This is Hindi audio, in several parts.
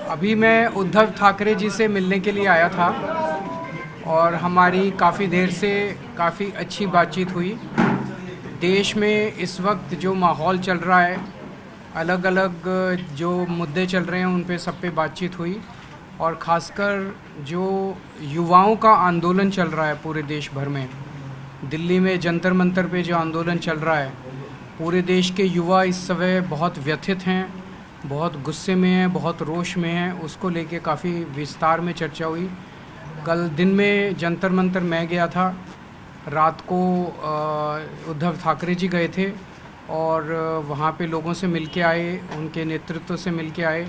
अभी मैं उद्धव ठाकरे जी से मिलने के लिए आया था और हमारी काफ़ी देर से काफ़ी अच्छी बातचीत हुई। देश में इस वक्त जो माहौल चल रहा है, अलग अलग जो मुद्दे चल रहे हैं उन पे सब पे बातचीत हुई और ख़ासकर जो युवाओं का आंदोलन चल रहा है पूरे देश भर में, दिल्ली में जंतर मंतर पे जो आंदोलन चल रहा है, पूरे देश के युवा इस समय बहुत व्यथित हैं, बहुत गुस्से में हैं, बहुत रोष में हैं। उसको लेके काफ़ी विस्तार में चर्चा हुई। कल दिन में जंतर मंतर मैं गया था, रात को उद्धव ठाकरे जी गए थे और वहाँ पे लोगों से मिल के आए, उनके नेतृत्व से मिल के आए।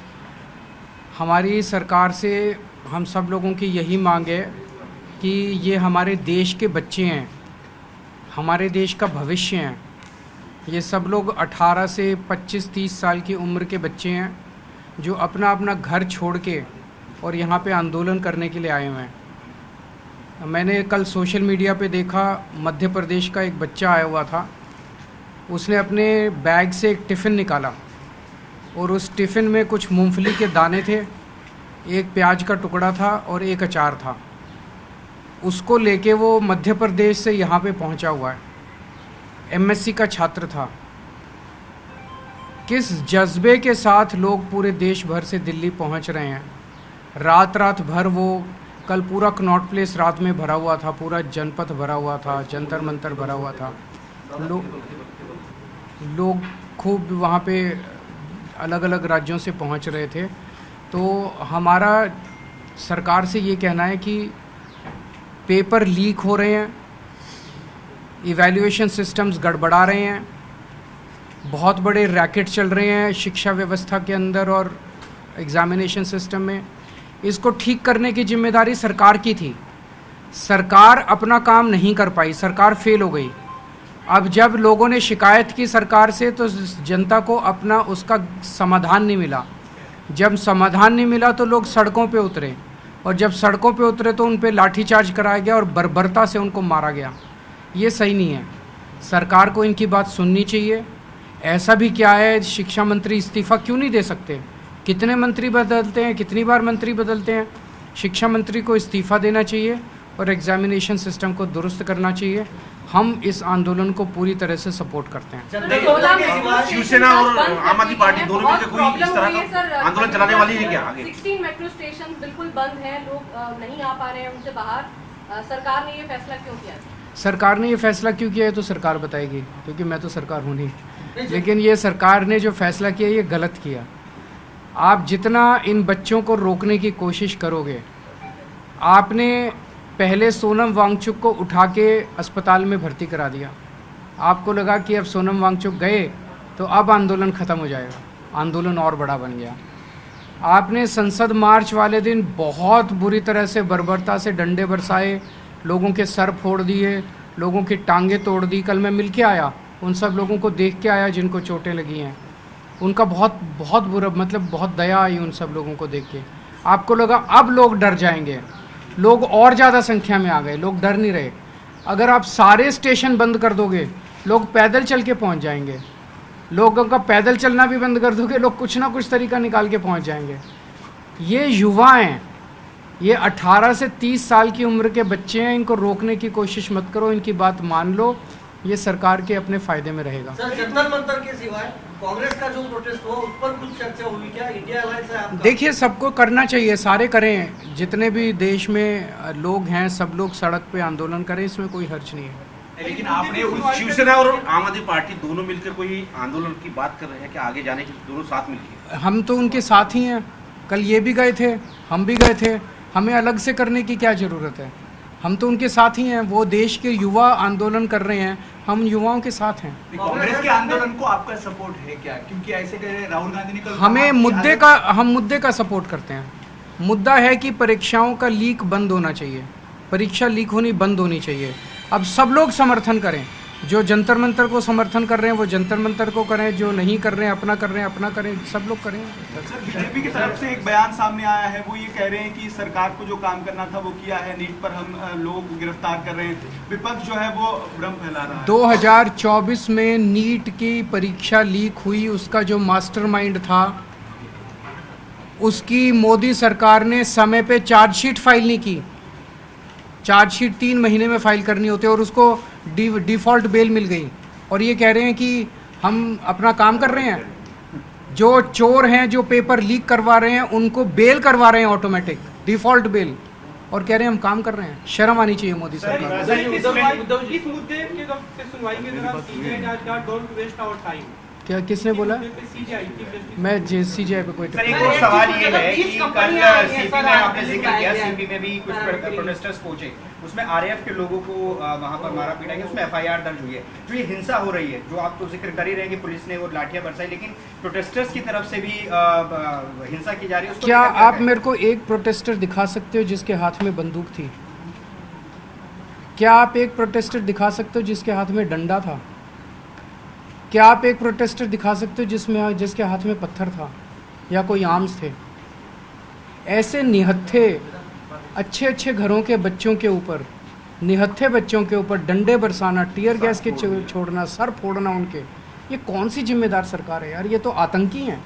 हमारी सरकार से हम सब लोगों की यही मांग है कि ये हमारे देश के बच्चे हैं, हमारे देश का भविष्य हैं। ये सब लोग 18 से 25-30 साल की उम्र के बच्चे हैं जो अपना अपना घर छोड़ के और यहाँ पे आंदोलन करने के लिए आए हुए हैं। मैंने कल सोशल मीडिया पे देखा, मध्य प्रदेश का एक बच्चा आया हुआ था, उसने अपने बैग से एक टिफ़िन निकाला और उस टिफ़िन में कुछ मूंगफली के दाने थे, एक प्याज का टुकड़ा था और एक अचार था। उसको लेके वो मध्य प्रदेश से यहाँ पे पहुँचा हुआ है। एमएससी का छात्र था। किस जज्बे के साथ लोग पूरे देश भर से दिल्ली पहुंच रहे हैं। रात भर वो कल पूरा कनॉट प्लेस रात में भरा हुआ था, पूरा जनपथ भरा हुआ था, जंतर मंतर भरा हुआ था। लोग खूब वहाँ पे अलग अलग राज्यों से पहुंच रहे थे। तो हमारा सरकार से ये कहना है कि पेपर लीक हो रहे हैं, इवैल्यूएशन सिस्टम्स गड़बड़ा रहे हैं, बहुत बड़े रैकेट चल रहे हैं शिक्षा व्यवस्था के अंदर और एग्ज़ामिनेशन सिस्टम में। इसको ठीक करने की जिम्मेदारी सरकार की थी। सरकार अपना काम नहीं कर पाई, सरकार फेल हो गई। अब जब लोगों ने शिकायत की सरकार से तो जनता को अपना उसका समाधान नहीं मिला। जब समाधान नहीं मिला तो लोग सड़कों पे उतरे और जब सड़कों पे उतरे तो उन पे लाठीचार्ज कराया गया और बर्बरता से उनको मारा गया। ये सही नहीं है। सरकार को इनकी बात सुननी चाहिए। ऐसा भी क्या है, शिक्षा मंत्री इस्तीफ़ा क्यों नहीं दे सकते? कितने मंत्री बदलते हैं, कितनी बार मंत्री बदलते हैं। शिक्षा मंत्री को इस्तीफ़ा देना चाहिए और एग्जामिनेशन सिस्टम को दुरुस्त करना चाहिए। हम इस आंदोलन को पूरी तरह से सपोर्ट करते हैं। शिवसेना और आम आदमी पार्टी दोनों में कोई इस तरह का आंदोलन चलाने वाली है क्या आगे? 16 मेट्रो स्टेशन बिल्कुल बंद हैं, लोग नहीं आ पा रहे हैं उनसे बाहर। सरकार ने ये फैसला क्यों किया? सरकार ने ये फैसला क्यों किया है तो सरकार बताएगी, क्योंकि मैं तो सरकार हूँ नहीं। लेकिन ये सरकार ने जो फैसला किया ये गलत किया। आप जितना इन बच्चों को रोकने की कोशिश करोगे, आपने पहले सोनम वांगचुक को उठा के अस्पताल में भर्ती करा दिया। आपको लगा कि अब सोनम वांगचुक गए तो अब आंदोलन ख़त्म हो जाएगा, आंदोलन और बड़ा बन गया। आपने संसद मार्च वाले दिन बहुत बुरी तरह से बर्बरता से डंडे बरसाए, लोगों के सर फोड़ दिए, लोगों की टांगें तोड़ दी। कल मैं मिल के आया, उन सब लोगों को देख के आया जिनको चोटें लगी हैं। उनका बहुत बुरा, मतलब बहुत दया आई उन सब लोगों को देख के। आपको लगा अब लोग डर जाएंगे, लोग और ज़्यादा संख्या में आ गए, लोग डर नहीं रहे। अगर आप सारे स्टेशन बंद कर दोगे, लोग पैदल चल के पहुँच जाएंगे। लोगों का पैदल चलना भी बंद कर दोगे, लोग कुछ ना कुछ तरीका निकाल के पहुँच जाएंगे। ये युवा हैं, ये 18 से 30 साल की उम्र के बच्चे हैं। इनको रोकने की कोशिश मत करो, इनकी बात मान लो। ये सरकार के अपने फायदे में रहेगा। सर, जंतर मंतर के सिवाय कांग्रेस का जो प्रोटेस्ट हुआ उस पर कुछ चर्चा हुई क्या? इंडिया अलायंस है आपका? देखिए, सबको करना चाहिए, सारे करें, जितने भी देश में लोग हैं सब लोग सड़क पे आंदोलन करें, इसमें कोई हर्ज नहीं है। लेकिन आपने शिवसेना और आम आदमी पार्टी दोनों मिलकर कोई आंदोलन की बात कर रहे हैं कि आगे जाने की, दोनों साथ मिलकर? हम तो उनके साथ ही हैं। कल ये भी गए थे, हम भी गए थे। हमें अलग से करने की क्या ज़रूरत है? हम तो उनके साथ ही हैं। वो देश के युवा आंदोलन कर रहे हैं, हम युवाओं के साथ हैं। कांग्रेस के आंदोलन को आपका सपोर्ट है क्या? क्योंकि ऐसे कह रहे राहुल गांधी ने कल हम मुद्दे का सपोर्ट करते हैं। मुद्दा है कि परीक्षाओं का लीक बंद होना चाहिए, परीक्षा लीक होनी बंद होनी चाहिए। अब सब लोग समर्थन करें, जो जंतर मंतर को समर्थन कर रहे हैं वो जंतर मंतर को करें, जो नहीं कर रहे हैं अपना कर रहे हैं अपना करें, सब लोग करें। सर, बीजेपी की तरफ से एक बयान सामने आया है, वो ये कह रहे हैं कि सरकार को जो काम करना था वो किया है, नीट पर हम लोग गिरफ्तार कर रहे हैं, विपक्ष जो है वो भ्रम फैला रहा है। 2024 में नीट की परीक्षा लीक हुई, उसका जो मास्टरमाइंड था उसकी मोदी सरकार ने समय पे चार्जशीट फाइल नहीं की। चार्जशीट 3 महीने में फाइल करनी होती है और उसको डिफ़ॉल्ट बेल मिल गई, और ये कह रहे हैं कि हम अपना काम कर रहे हैं। जो चोर हैं, जो पेपर लीक करवा रहे हैं, उनको बेल करवा रहे हैं ऑटोमेटिक, डिफ़ॉल्ट बेल, और कह रहे हैं हम काम कर रहे हैं। शर्म आनी चाहिए मोदी सरकार को। इस मुद्दे के सुनवाई के दौरान सीबीआई जांच का डोंट वेस्ट आवर टाइम, क्या किसने बोला? सीबीआई मैं सीजीआई पे कोई सर एक और सवाल ये है कि कल सीपी में आपने जिक्र किया, सीपी में भी कुछ प्रोटेस्टर्स पहुंचे, उसमें आरएएफ के लोगों को वहां पर मारा पीटा गया, उसमें एफआईआर दर्ज हुई है। जो ये हिंसा हो रही है, जो आप तो जिक्र कर ही रहे हैं कि पुलिस ने वो लाठियां बरसाई, लेकिन प्रोटेस्टर्स की तरफ से भी हिंसा की जा रही है, उसको क्या आप मेरे को एक प्रोटेस्टर दिखा सकते हो जिसके हाथ में बंदूक थी? क्या आप एक प्रोटेस्टर दिखा सकते हो जिसके हाथ में डंडा था? क्या आप एक प्रोटेस्टर दिखा सकते हो जिसके हाथ में पत्थर था या कोई आर्म्स थे? ऐसे निहत्थे अच्छे घरों के बच्चों के ऊपर, निहत्थे बच्चों के ऊपर डंडे बरसाना, टीयर गैस के छोड़ना, सर फोड़ना उनके, ये कौन सी जिम्मेदार सरकार है यार? ये तो आतंकी हैं।